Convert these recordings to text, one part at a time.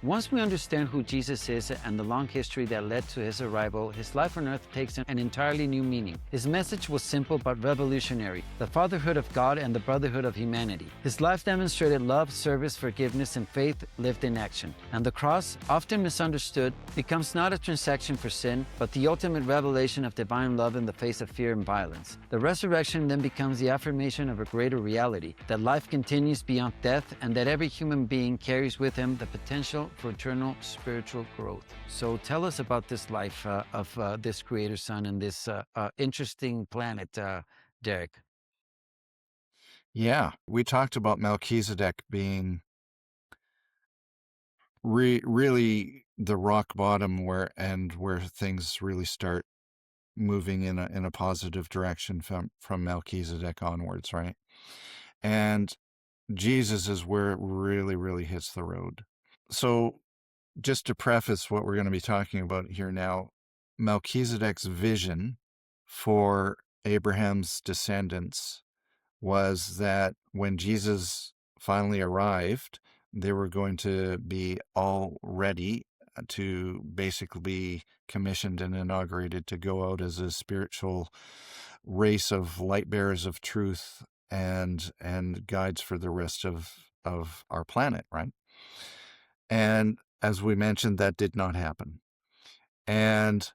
Once we understand who Jesus is and the long history that led to his arrival, his life on earth takes an entirely new meaning. His message was simple but revolutionary: the fatherhood of God and the brotherhood of humanity. His life demonstrated love, service, forgiveness, and faith lived in action. And the cross, often misunderstood, becomes not a transaction for sin, but the ultimate revelation of divine love in the face of fear and violence. The resurrection then becomes the affirmation of a greater reality, that life continues beyond death and that every human being carries with him the potential for eternal spiritual growth. So tell us about this life of this Creator Son and this interesting planet, Derek. Yeah, we talked about Melchizedek being really the rock bottom where things really start moving in a positive direction from Melchizedek onwards, right? And Jesus is where it really hits the road. So just to preface what we're going to be talking about here now, Melchizedek's vision for Abraham's descendants was that when Jesus finally arrived, they were going to be all ready to basically be commissioned and inaugurated to go out as a spiritual race of light bearers of truth and guides for the rest of our planet, right? And as we mentioned, that did not happen. And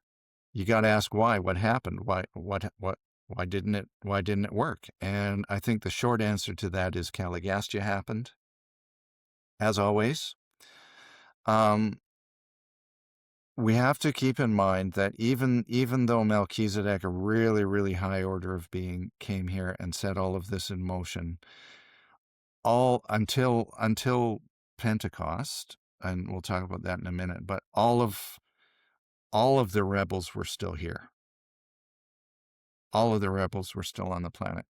you got to ask why. What happened? Why didn't it work? And I think the short answer to that is Caligastia happened, as always. We have to keep in mind that even though Melchizedek, a really high order of being, came here and set all of this in motion, all until Pentecost, and we'll talk about that in a minute, but all of the rebels were still here. All of the rebels were still on the planet.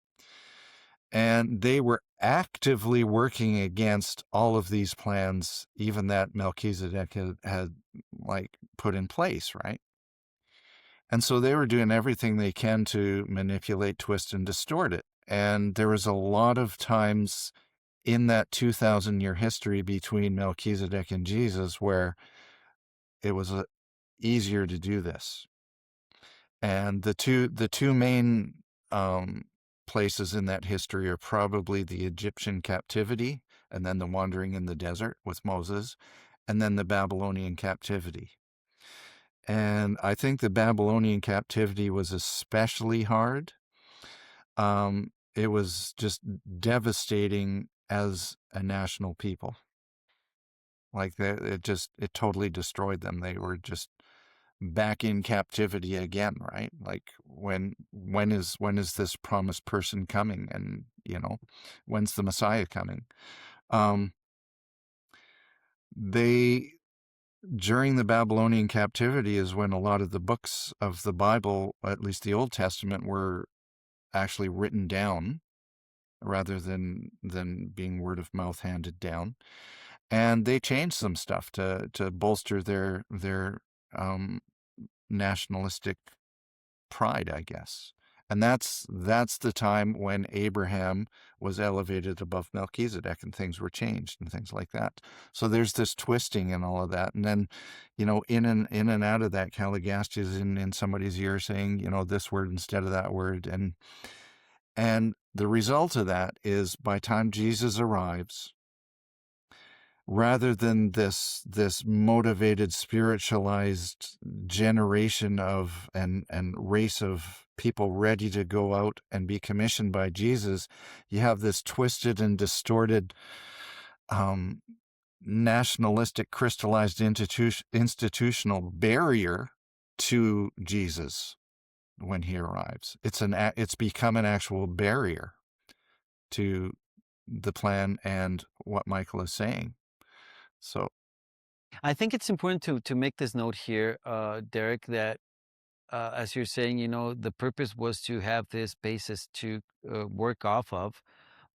And they were actively working against all of these plans, even that Melchizedek had like put in place, right? And so they were doing everything they can to manipulate, twist, and distort it. And there was a lot of times in that 2,000-year history between Melchizedek and Jesus where it was easier to do this. And the two main places in that history are probably the Egyptian captivity and then the wandering in the desert with Moses, and then the Babylonian captivity. And I think the Babylonian captivity was especially hard. It was just devastating as a national people. Like it totally destroyed them. They were just back in captivity again, right? Like when is this promised person coming? And when's the Messiah coming? They During the Babylonian captivity is when a lot of the books of the Bible, at least the Old Testament, were actually written down rather than being word of mouth handed down. And they changed some stuff to bolster their nationalistic pride, I guess. And that's the time when Abraham was elevated above Melchizedek and things were changed and things like that. So there's this twisting and all of that. And then, in and out of that, Caligastia is in somebody's ear saying, this word instead of that word. And the result of that is by time Jesus arrives, rather than this motivated, spiritualized generation of and race of people ready to go out and be commissioned by Jesus, you have this twisted and distorted, nationalistic, crystallized institutional barrier to Jesus when he arrives. It's become an actual barrier to the plan and what Michael is saying. So I think it's important to make this note here, Derek, that as you're saying, the purpose was to have this basis to work off of,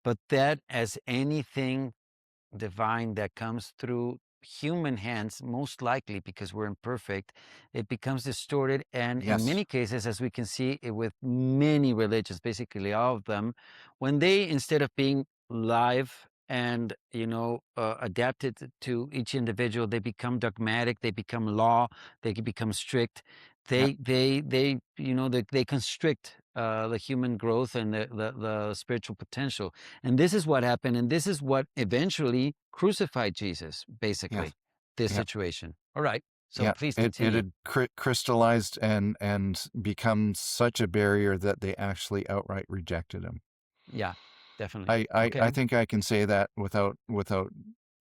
but that as anything divine that comes through human hands, most likely because we're imperfect, it becomes distorted. And in yes. many cases, as we can see it with many religions, basically all of them, when they, instead of being live and adapted to each individual. They become dogmatic, they become law, they can become strict. Yeah. They constrict the human growth and the spiritual potential. And this is what happened, and this is what eventually crucified Jesus, Yeah. basically, this Yeah. situation. All right, so Yeah. please It continue. had crystallized and become such a barrier that they actually outright rejected him. Yeah, definitely. I Okay. think I can say that without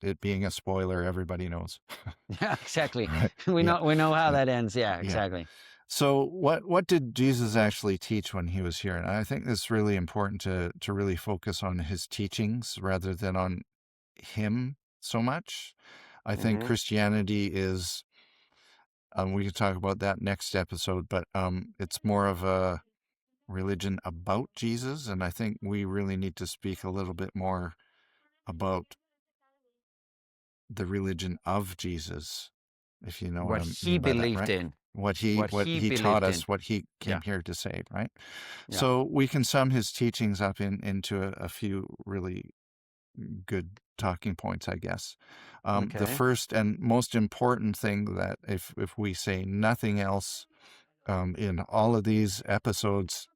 it being a spoiler. Everybody knows. Yeah, exactly. Right. We Yeah. know how Yeah. that ends. Yeah, Yeah. exactly. So what did Jesus actually teach when he was here? And I think it's really important to really focus on his teachings rather than on him so much. I think Hmm. Christianity is, we could talk about that next episode, but it's more of a religion about Jesus, and I think we really need to speak a little bit more about the religion of Jesus, if you know what What I he mean by that, believed right? in. What he What what he he taught believed in. us, what he came Yeah, here to say, right? yeah. So we can sum his teachings up into a few really good talking points, I guess. The Okay. first and most important thing that if we say nothing else in all of these episodes,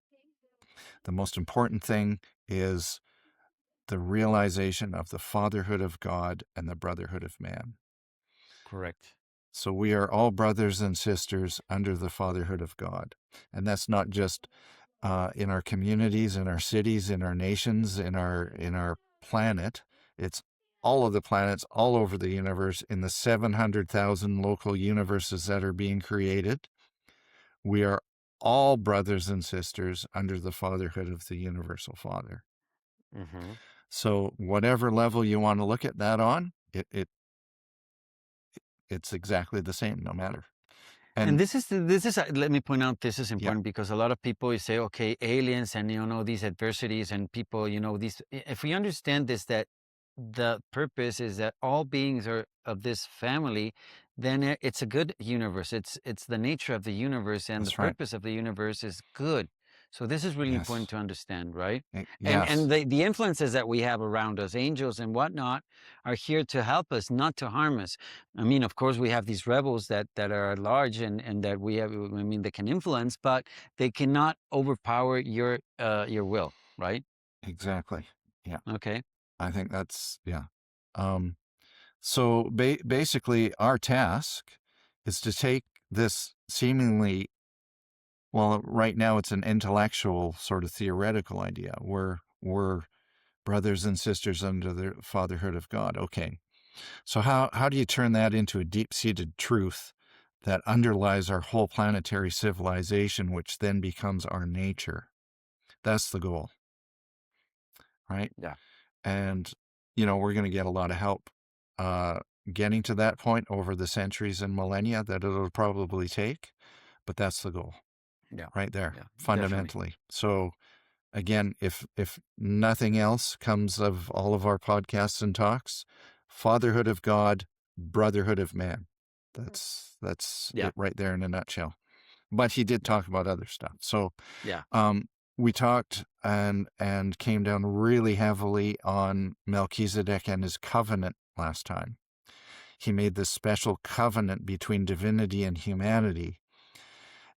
the most important thing is the realization of the fatherhood of God and the brotherhood of man. Correct. So we are all brothers and sisters under the fatherhood of God. And that's not just in our communities, in our cities, in our nations, in our planet. It's all of the planets all over the universe, in the 700,000 local universes that are being created. We are all brothers and sisters under the fatherhood of the universal Father. Hmm. So whatever level you want to look at that on, it's exactly the same, no matter. And And this is let me point out, this is yeah, important because a lot of people say, okay, aliens and these adversities and people, these. If we understand this, that the purpose is that all beings are of this family, then it's a good universe. It's the nature of the universe, and the that's right. purpose of the universe is good. So this is really important Yes. to understand, right? And Yes, the influences that we have around us, angels and whatnot, are here to help us, not to harm us. I mean, of course, we have these rebels that are at large, and that we have. I mean, they can influence, but they cannot overpower your will, right? exactly. Yeah. Okay. I think that's, yeah. Um, so basically, our task is to take this seemingly, well, right now it's an intellectual sort of theoretical idea. We're brothers and sisters under the fatherhood of God. Okay. So how do you turn that into a deep-seated truth that underlies our whole planetary civilization, which then becomes our nature? That's the goal, right? Yeah. And, we're going to get a lot of help uh, getting to that point over the centuries and millennia that it'll probably take. But that's the goal Yeah. right there, Yeah. Definitely. fundamentally. So again, if nothing else comes of all of our podcasts and talks, fatherhood of God, brotherhood of man. That's Yeah. it right there in a nutshell. But he did Yeah. talk about other stuff. So Yeah. we talked and came down really heavily on Melchizedek and his covenant last time. He made this special covenant between divinity and humanity.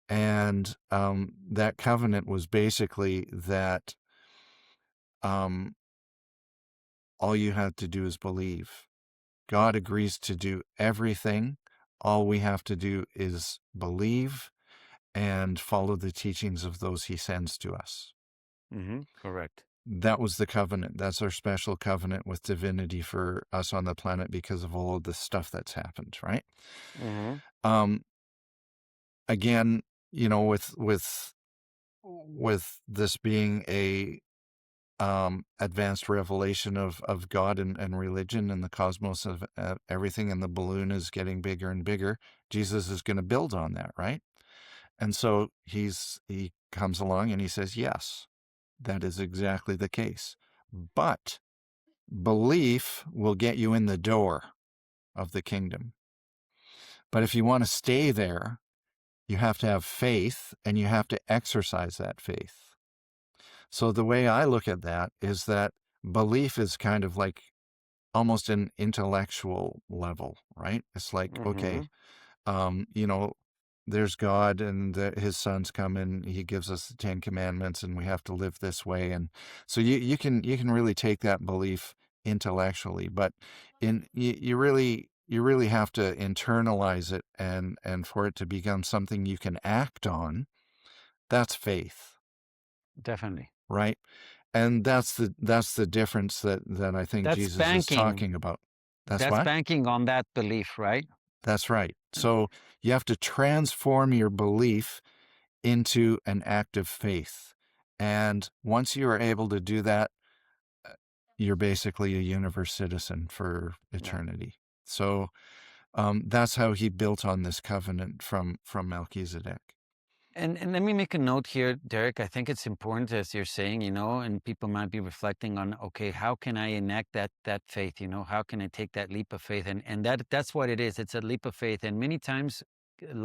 And that covenant was basically that um, all you have to do is believe. God agrees to do everything. All we have to do is believe and follow the teachings of those he sends to us. Mm-hmm. Correct. That was the covenant. That's our special covenant with divinity for us on the planet because of all of the stuff that's happened, right? Mm-hmm. Um, again, with this being a advanced revelation of God and religion and the cosmos of everything, and the balloon is getting bigger and bigger, Jesus is going to build on that, right? And so he comes along and he says, yes, that is exactly the case. But belief will get you in the door of the kingdom. But if you want to stay there, you have to have faith and you have to exercise that faith. So the way I look at that is that belief is kind of like almost an intellectual level, right? It's like, Mm-hmm. okay, you know, there's God and his sons come and he gives us the 10 commandments and we have to live this way. And so you can really take that belief intellectually, but you really have to internalize it and for it to become something you can act on. That's faith, Definitely. right? And that's the difference that I think That's Jesus is banking. talking about. That's That's what? banking on that belief, right? That's right. So you have to transform your belief into an act of faith. And once you are able to do that, you're basically a universe citizen for Yeah. eternity. So that's how he built on this covenant from Melchizedek. And let me make a note here, Derek. I think it's important, as you're saying, and people might be reflecting on, okay, how can I enact that faith? How can I take that leap of faith? And that's what it is. It's a leap of faith. And many times,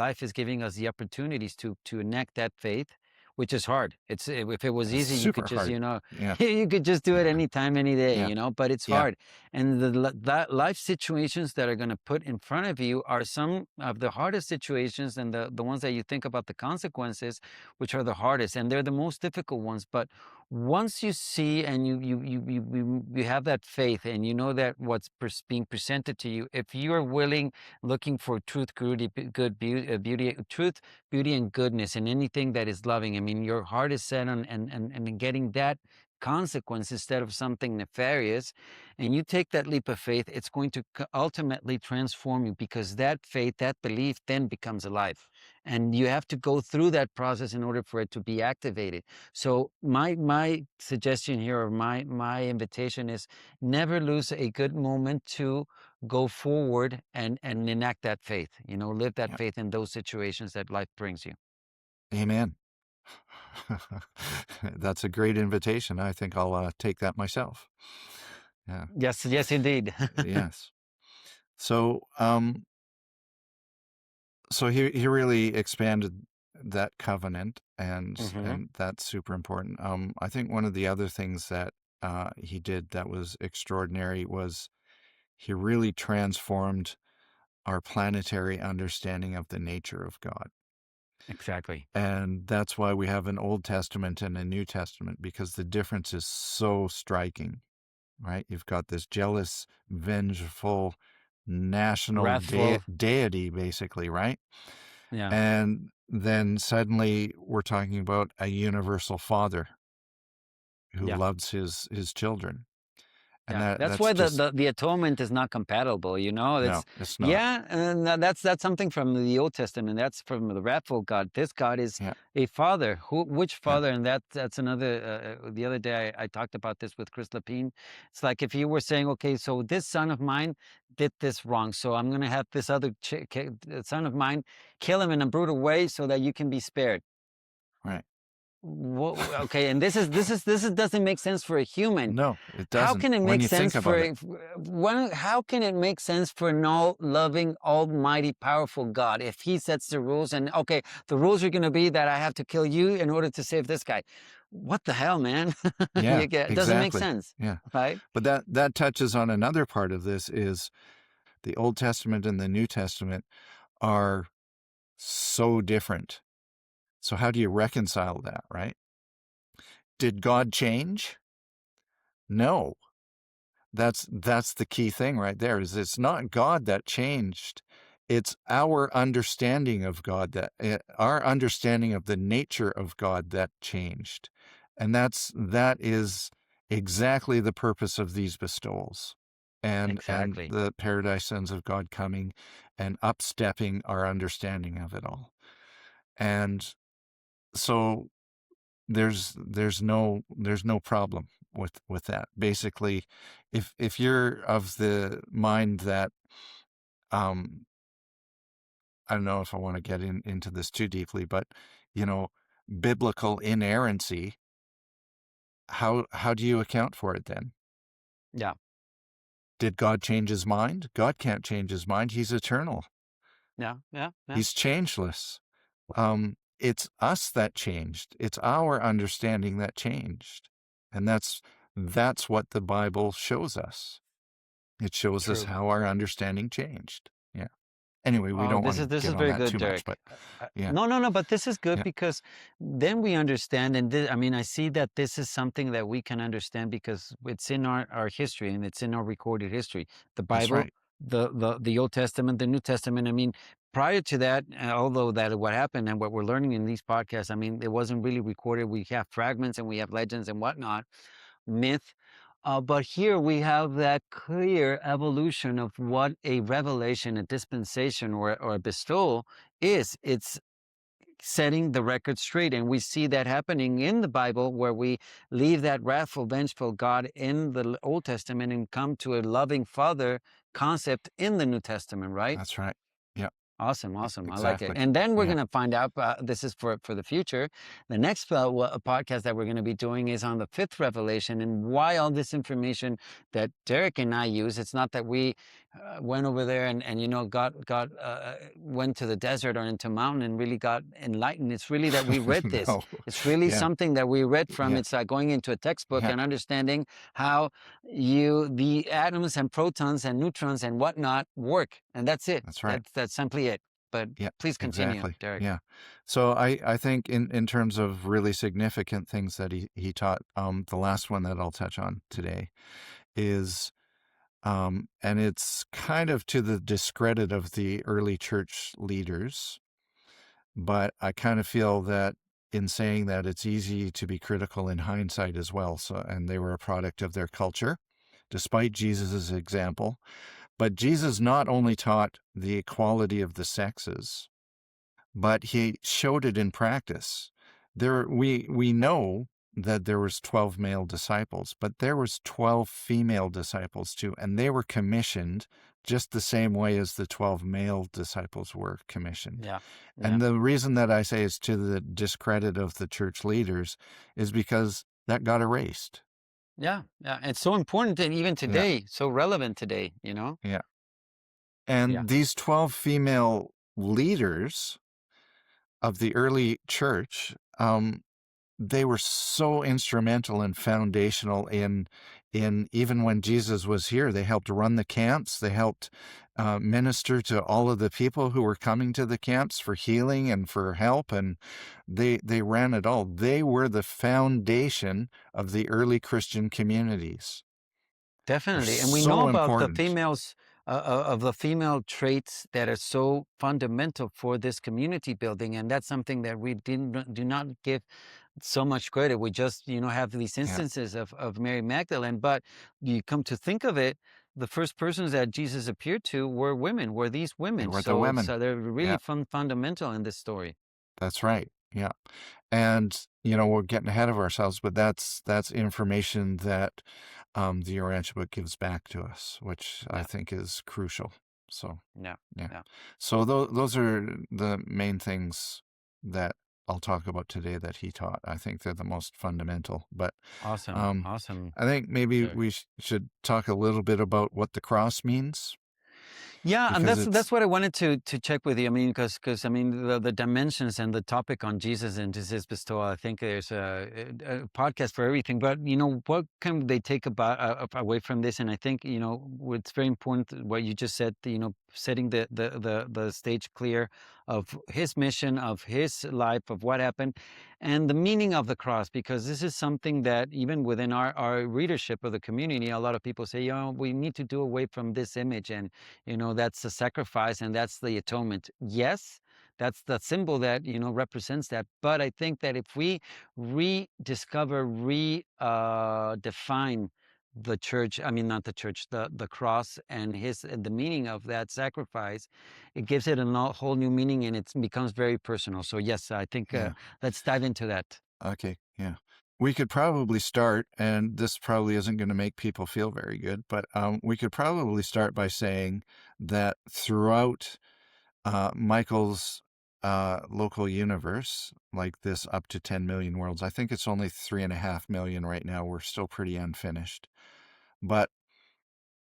life is giving us the opportunities to enact that faith, which is hard. If it was It's easy, you could super just, hard. Yeah. you could just do it anytime, any day, Yeah. But it's Yeah. hard. And that life situations that are going to put in front of you are some of the hardest situations, and the ones that you think about the consequences, which are the hardest, and they're the most difficult ones. But once you see and you have that faith, and you know that what's being presented to you, if you are willing, looking for truth, beauty, truth, beauty, and goodness, and anything that is loving. I mean, your heart is set on and getting that consequence instead of something nefarious, and you take that leap of faith, it's going to ultimately transform you, because that faith, that belief then becomes alive. And you have to go through that process in order for it to be activated. So my suggestion here, or my invitation is, never lose a good moment to go forward and enact that faith, live that Yeah. faith in those situations that life brings you. Amen. That's a great invitation. I think I'll take that myself. Yeah. Yes, yes, indeed. Yes. So, so he really expanded that covenant, and Hmm. and that's super important. I think one of the other things that he did that was extraordinary was he really transformed our planetary understanding of the nature of God. Exactly. And that's why we have an Old Testament and a New Testament, because the difference is so striking, right? You've got this jealous, vengeful, national Wrathful. deity, basically, right? Yeah. And then suddenly we're talking about a universal father who Yeah. loves his children. And Yeah, that's that's why the, just, the the atonement is not compatible. no, It's, it's not. yeah, and that's something from the Old Testament. That's from the wrathful God. This God is Yeah, a father. Which yeah, father? And that's another. The other day I talked about this with Chris Lapine. It's like if you were saying, okay, so this son of mine did this wrong, so I'm going to have this other son of mine kill him in a brutal way so that you can be spared. right. Okay, and this is doesn't make sense for a human. No, it How doesn't can it when make you think sense about it. how can it make sense for an all loving, almighty, powerful God if He sets the rules, and okay, the rules are going to be that I have to kill you in order to save this guy? What the hell, man? Yeah, It doesn't make exactly. sense, Yeah. right? But that touches on another part of this is the Old Testament and the New Testament are so different. So how do you reconcile that, right? Did God change? No. That's the key thing right there, is it's not God that changed. It's our understanding of God, our understanding of the nature of God that changed. And that is exactly the purpose of these bestowals. And Exactly. the paradise sons of God coming and upstepping our understanding of it all. And so there's no problem with that. Basically, if you're of the mind that um I don't know if I want to get into this too deeply, but you know, biblical inerrancy, how do you account for it then? Yeah, Did God change his mind? God can't change his mind. He's eternal. yeah, yeah, yeah. He's changeless. It's us that changed. It's our understanding that changed. And that's what the Bible shows us. It shows us True. how our understanding changed. Yeah. Anyway, we Oh, don't this want is to this is get on very that good, too much, Derek. but yeah, No, no, no, but this is good yeah, because then we understand, and I mean, I see that this is something that we can understand because it's in our history and it's in our recorded history. The that's Bible, right. the Old Testament, the New Testament. I mean, prior to that, although that what happened and what we're learning in these podcasts, I mean, it wasn't really recorded. We have fragments and we have legends and whatnot, myth. But here we have that clear evolution of what a revelation, a dispensation, or a bestowal is. It's setting the record straight. And we see that happening in the Bible where we leave that wrathful, vengeful God in the Old Testament and come to a loving Father concept in the New Testament, right? That's right. Yeah, Awesome, awesome. I like it. exactly. And then we're Yeah. going to find out. This is for the future. The next podcast that we're going to be doing is on the fifth revelation and why all this information that Derek and I use. It's not that we went over there and got went to the desert or into a mountain and really got enlightened. It's really that we read this. No. It's really Yeah, something that we read from. yeah, It's like going into a textbook yeah, and understanding how the atoms and protons and neutrons and whatnot work, and that's it. that's right. That's simply it. But Yeah, please continue, exactly. Derek. Yeah. So I think in terms of really significant things that he taught, the last one that I'll touch on today is, and it's kind of to the discredit of the early church leaders, but I kind of feel that in saying that it's easy to be critical in hindsight as well. So, and they were a product of their culture, despite Jesus's example. But Jesus not only taught the equality of the sexes, but he showed it in practice. We know that there was 12 male disciples, but there was 12 female disciples too, and they were commissioned just the same way as the 12 male disciples were commissioned. Yeah, yeah, And the reason that I say is to the discredit of the church leaders is because that got erased. yeah, yeah. It's so important, and even Yeah, today, so relevant today. You know. yeah. Yeah, And these 12 female leaders of the early church, they were so instrumental and foundational in even when Jesus was here. They helped run the camps. They helped minister to all of the people who were coming to the camps for healing and for help, and they ran it all. They were the foundation of the early Christian communities. They're definitely. And we know so about the important. females. Of the female traits that are so fundamental for this community building, and that's something that we do not give so much credit. We just, have these Yeah, instances of Mary Magdalene, but you come to think of it, the first persons that Jesus appeared to were these they women. were the So, women. so they're really Yeah, fundamental in this story. that's right. Yeah. And we're getting ahead of ourselves, but that's information that the Urantia book gives back to us, which I Yeah, think is crucial. So yeah, yeah, yeah. so those are the main things that I'll talk about today that he taught. I think they're the most fundamental. But Awesome, um, awesome. I think maybe Derek. we should talk a little bit about what the cross means, Yeah, and because that's it's what I wanted to check with you. I mean, because I mean the dimensions and the topic on Jesus and his bestowal. I think there's a podcast for everything. But what can they take about away from this? And I think it's very important what you just said. Setting the stage clear of his mission, of his life, of what happened, and the meaning of the cross. Because this is something that even within our readership of the community, a lot of people say, we need to do away from this image and that's the sacrifice and that's the atonement. Yes, that's the symbol that represents that. But I think that if we rediscover, define the church, I mean not the church, the cross and the meaning of that sacrifice, it gives it a whole new meaning and it becomes very personal. So yes, I think yeah. let's dive into that. Okay, yeah. We could probably start, and this probably isn't going to make people feel very good, but we could probably start by saying that throughout Michael's local universe, like this up to 10 million worlds, I think it's only 3.5 million right now. We're still pretty unfinished. But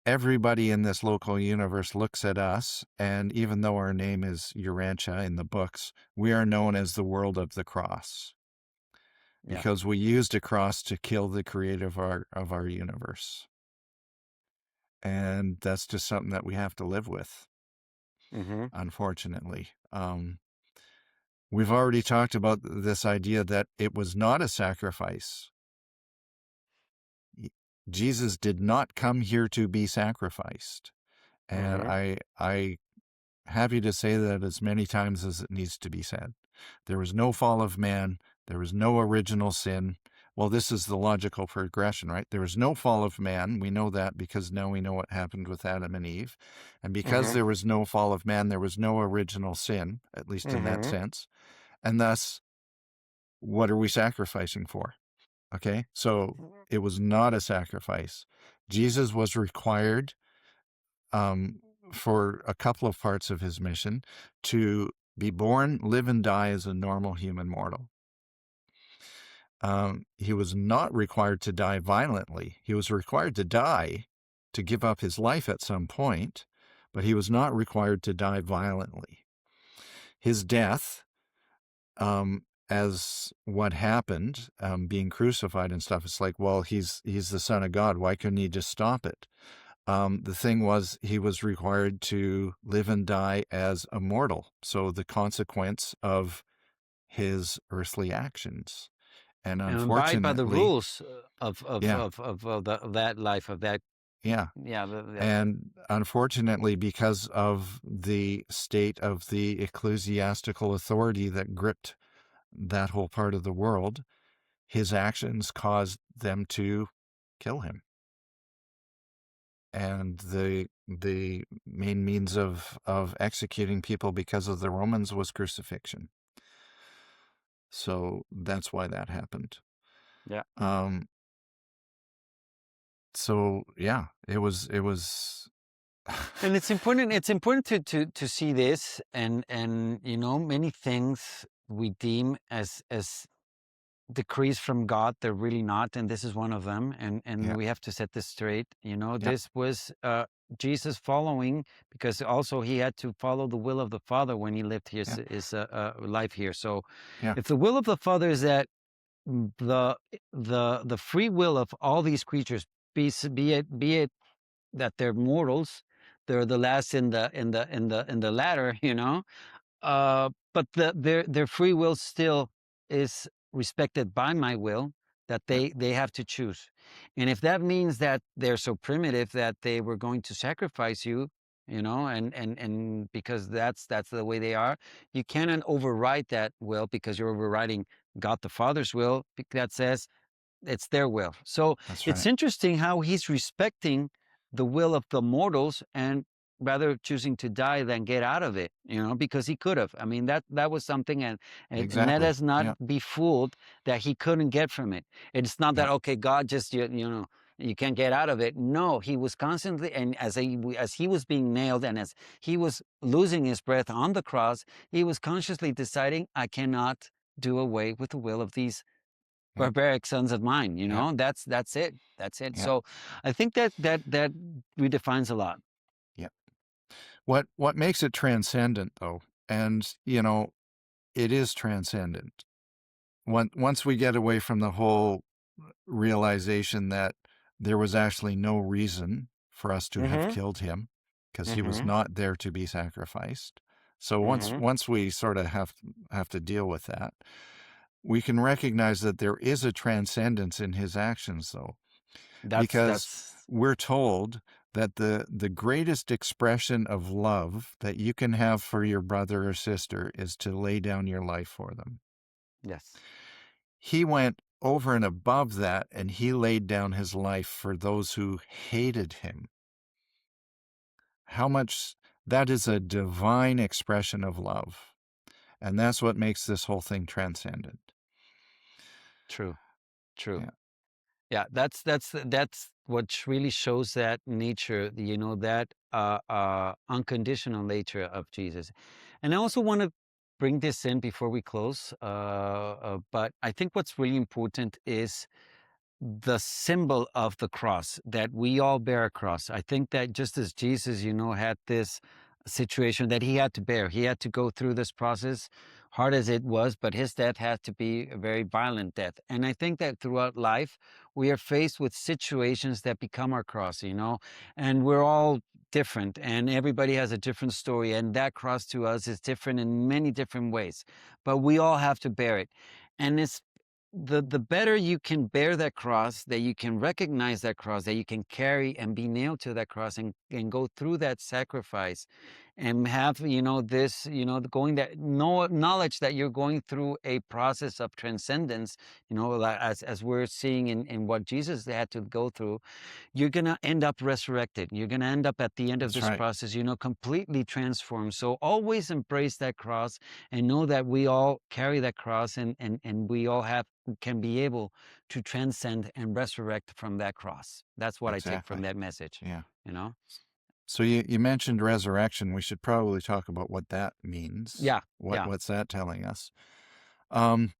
everybody in this local universe looks at us, and even though our name is Urantia in the books, we are known as the world of the cross Yeah, because we used a cross to kill the creator of our universe. And that's just something that we have to live with, Mm-hmm. unfortunately. We've already talked about this idea that it was not a sacrifice. Jesus did not come here to be sacrificed. And Mm-hmm. I happy to say that as many times as it needs to be said. There was no fall of man. There was no original sin. Well, this is the logical progression, right? There was no fall of man. We know that because now we know what happened with Adam and Eve. And because Mm-hmm. there was no fall of man, there was no original sin, at least in that Mm-hmm. sense. And thus, what are we sacrificing for? Okay, so it was not a sacrifice. Jesus was required um, for a couple of parts of his mission to be born, live, and die as a normal human mortal. He was not required to die violently. He was required to die to give up his life at some point, but he was not required to die violently. His death, as what happened, being crucified and stuff, it's like, well, he's the Son of God. Why couldn't he just stop it? The thing was, he was required to live and die as a mortal. So the consequence of his earthly actions. And And abide by the unfortunately, rules yeah, of that life of that. yeah. Yeah. Yeah. And unfortunately, because of the state of the ecclesiastical authority that gripped that whole part of the world, his actions caused them to kill him. And the main means of executing people because of the Romans was crucifixion. So that's why that happened. Yeah. Um, so yeah, it was And it's important. It's important to see this, and many things we deem as decrees from God, they're really not, and this is one of them. And yeah, we have to set this straight. yeah, This was Jesus following, because also he had to follow the will of the Father when he lived yeah, his life here. So, yeah, if the will of the Father is that the the free will of all these creatures, be it that they're mortals, they're the last in the ladder, but their free will still is respected by my will, that yeah, they have to choose. And if that means that they're so primitive that they were going to sacrifice you, and because that's the way they are, you cannot override that will, because you're overriding God the Father's will, that says it's their will. So that's it's right. interesting how he's respecting the will of the mortals, and rather choosing to die than get out of it, because he could have. I mean, that was something, and let Exactly. us not Yeah, be fooled that he couldn't get from it. It's not yeah, that, okay, God just, you can't get out of it. No, he was constantly, and as he was being nailed, and as he was losing his breath on the cross, he was consciously deciding, I cannot do away with the will of these yeah, barbaric sons of mine. yeah, That's it. That's it. yeah, So I think that redefines a lot. yeah. What makes it transcendent though, and it is transcendent. Once we get away from the whole realization that there was actually no reason for us to have Mm-hmm. killed him, because he was Mm-hmm. not there to be sacrificed. So once Mm-hmm. once we sort of have to deal with that, we can recognize that there is a transcendence in his actions, though, because That's we're told that the greatest expression of love that you can have for your brother or sister is to lay down your life for them. yes. He went over and above that, and he laid down his life for those who hated him. How much that is a divine expression of love. And that's what makes this whole thing transcendent. True. True. Yeah. Yeah. That's what really shows that nature. That unconditional nature of Jesus. And I also want to bring this in before we close. But I think what's really important is the symbol of the cross, that we all bear a cross. I think that just as Jesus, had this situation that he had to bear, he had to go through this process, hard as it was, but his death had to be a very violent death. And I think that throughout life, we are faced with situations that become our cross, and we're all different, and everybody has a different story. And that cross to us is different in many different ways, but we all have to bear it. And it's the better you can bear that cross, that you can recognize that cross, that you can carry and be nailed to that cross and go through that sacrifice and have, this, going that knowledge that you're going through a process of transcendence, like as we're seeing in what Jesus had to go through. You're going to end up resurrected. You're going to end up at the end of That's this right. process, completely transformed. So always embrace that cross and know that we all carry that cross, and we all can be able to transcend and resurrect from that cross. That's what I take from Exactly. that message, Yeah. you know? So you mentioned resurrection. We should probably talk about what that means. Yeah, yeah, What's that telling us? Um,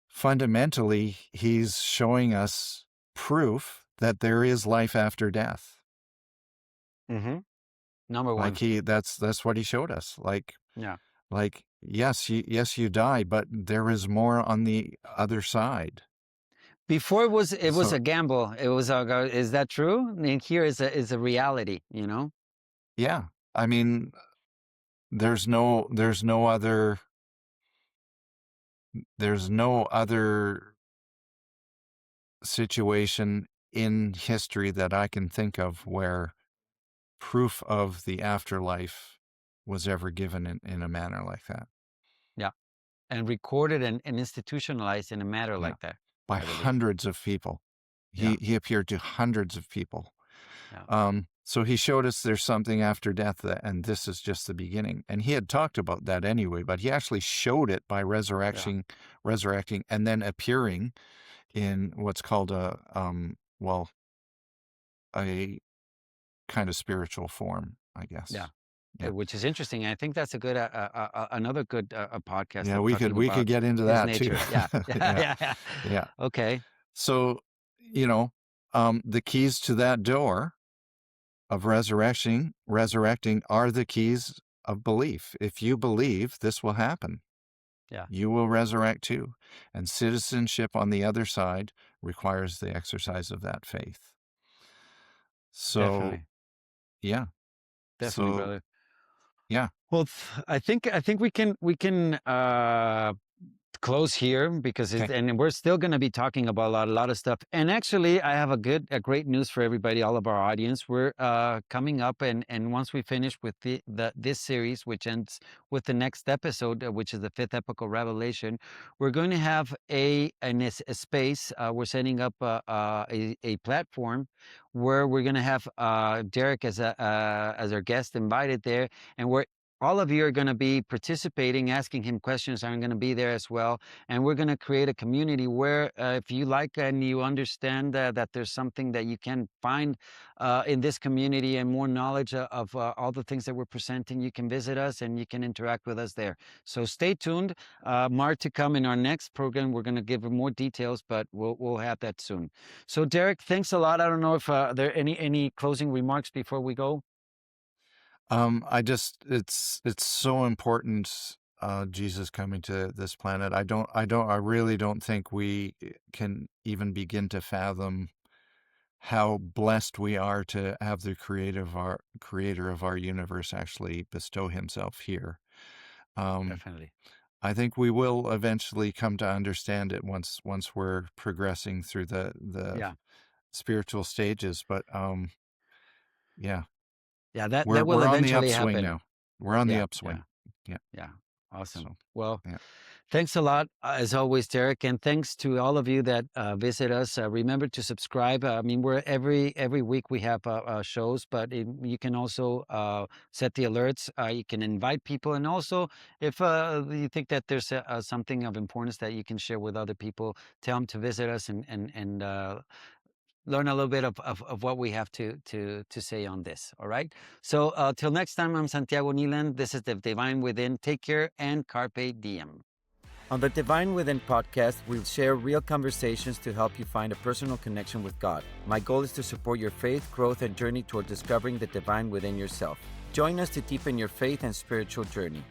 Fundamentally, he's showing us proof that there is life after death. mm-hmm. Number one. That's what he showed us. Yeah. Yes, you die, but there is more on the other side. Before it was So a gamble. It was is that true? And here is a reality, yeah, I mean, there's no other situation in history that I can think of where proof of the afterlife was ever given in a manner like that. Yeah. And recorded and institutionalized in a matter Yeah, like that, by I believe. hundreds of people. Yeah. He appeared to hundreds of people. Yeah. So he showed us there's something after death, and this is just the beginning. And he had talked about that anyway, but he actually showed it by Yeah. resurrecting, and then appearing in what's called a kind of spiritual form, I Yeah. guess. Yeah, Which is interesting. I think that's a good, another good podcast yeah, of talking we could about get into his that too. nature. Yeah. Yeah. Yeah, Yeah. Yeah. yeah. Okay. So, the keys to that door of resurrecting are the keys of belief. If you believe, this will happen. Yeah. You will resurrect too. And citizenship on the other side requires the exercise of that faith. So, Definitely. yeah. Definitely, So, brother. yeah. Well, I think we can close here because Okay. and we're still going to be talking about a lot of stuff. And actually, I have a great news for everybody, all of our audience. We're coming up, and once we finish with this series, which ends with the next episode, which is the fifth epical revelation, we're going to have a space. We're setting up a platform where we're going to have Derek as our guest invited there, and we're all of you are going to be participating, asking him questions. I'm going to be there as well. And we're going to create a community where if you like and you understand that there's something that you can find in this community and more knowledge of all the things that we're presenting, you can visit us and you can interact with us there. So stay tuned. More to come in our next program. We're going to give more details, but we'll have that soon. So Derek, thanks a lot. I don't know if there are any closing remarks before we go. It's so important, Jesus coming to this planet. I really don't think we can even begin to fathom how blessed we are to have the creator of our universe actually bestow himself here. Um, Definitely. I think we will eventually come to understand it once we're progressing through the Yeah. spiritual stages. But yeah. Yeah, that will We're on the eventually upswing happen. now. We're on the Yeah, yeah, upswing. Yeah. yeah. Awesome. So, Well, yeah. thanks a lot, as always, Derek, and thanks to all of you that visit us. Remember to subscribe. I mean, we're every week we have shows, but you can also set the alerts. You can invite people, and also if you think that there's something of importance that you can share with other people, tell them to visit us and learn a little bit of what we have to say on this. All right. So till next time, I'm Santiago Neelan. This is the Divine Within. Take care and carpe diem. On the Divine Within podcast, we'll share real conversations to help you find a personal connection with God. My goal is to support your faith, growth, and journey toward discovering the divine within yourself. Join us to deepen your faith and spiritual journey.